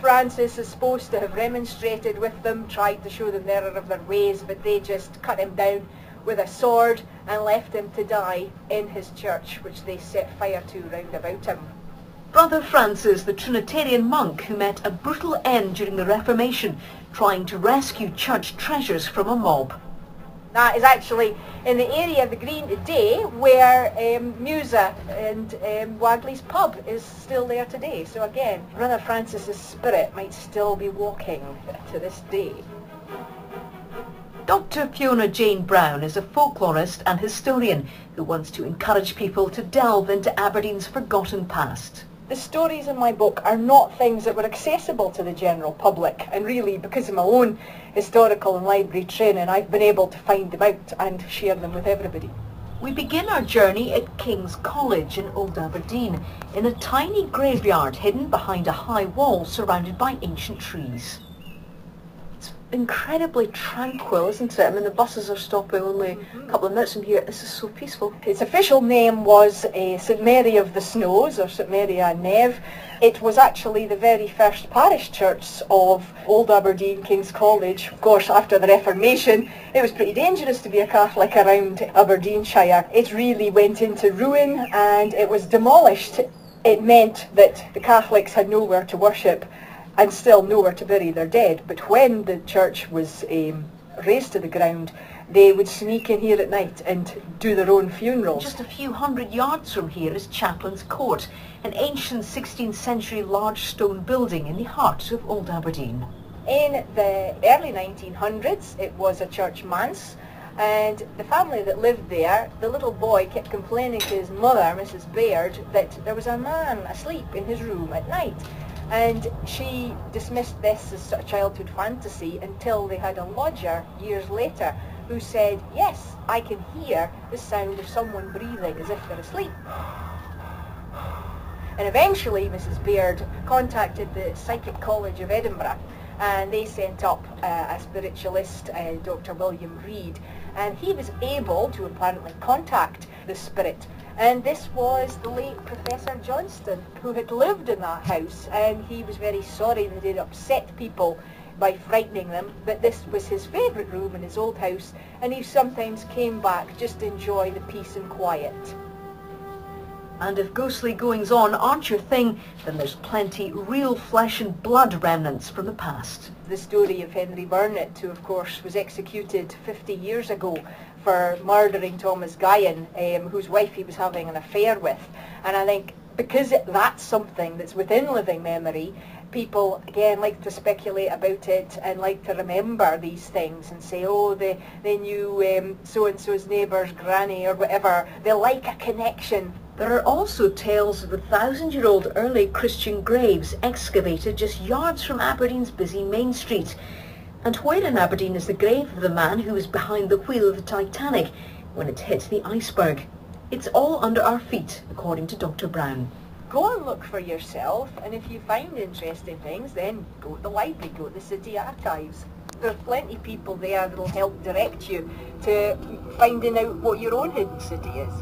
Francis is supposed to have remonstrated with them, tried to show them the error of their ways, but they just cut him down with a sword and left him to die in his church, which they set fire to round about him. Brother Francis, the Trinitarian monk who met a brutal end during the Reformation, trying to rescue church treasures from a mob. That is actually in the area of the Green today where Musa and Wagley's pub is still there today. So again, Brother Francis's spirit might still be walking to this day. Dr Fiona-Jane Brown is a folklorist and historian who wants to encourage people to delve into Aberdeen's forgotten past. The stories in my book are not things that were accessible to the general public, and really because of my own historical and library training I've been able to find them out and share them with everybody. We begin our journey at King's College in Old Aberdeen, in a tiny graveyard hidden behind a high wall surrounded by ancient trees. It's incredibly tranquil, isn't it? I mean, the buses are stopping only a couple of minutes from here. This is so peaceful. Its official name was St Mary of the Snows, or St Mary a Neve. It was actually the very first parish church of Old Aberdeen, King's College. Of course, after the Reformation, it was pretty dangerous to be a Catholic around Aberdeenshire. It really went into ruin and it was demolished. It meant that the Catholics had nowhere to worship and still nowhere to bury their dead. But when the church was razed to the ground, they would sneak in here at night and do their own funerals. Just a few hundred yards from here is Chaplains Court, an ancient 16th century large stone building in the heart of Old Aberdeen. In the early 1900s it was a church manse, and the family that lived there, the little boy kept complaining to his mother, Mrs Baird, that there was a man asleep in his room at night. And she dismissed this as a childhood fantasy until they had a lodger years later who said, yes, I can hear the sound of someone breathing as if they're asleep. And eventually Mrs Baird contacted the Psychic College of Edinburgh, and they sent up a spiritualist, Dr William Reid, and he was able to apparently contact the spirit. And this was the late Professor Johnston, who had lived in that house, and he was very sorry that he'd upset people by frightening them, but this was his favourite room in his old house, and he sometimes came back just to enjoy the peace and quiet. And if ghostly goings-on aren't your thing, then there's plenty real flesh and blood remnants from the past. The story of Henry Burnett, who of course was executed 50 years ago for murdering Thomas Guyon, whose wife he was having an affair with. And I think because that's something that's within living memory, people again like to speculate about it and like to remember these things and say, oh, they knew so-and-so's neighbour's granny or whatever. They like a connection. There are also tales of the 1,000-year-old early Christian graves excavated just yards from Aberdeen's busy Main Street. And where in Aberdeen is the grave of the man who was behind the wheel of the Titanic when it hit the iceberg? It's all under our feet, according to Dr Brown. Go and look for yourself, and if you find interesting things, then go to the library, go to the city archives. There's plenty of people there that will help direct you to finding out what your own hidden city is.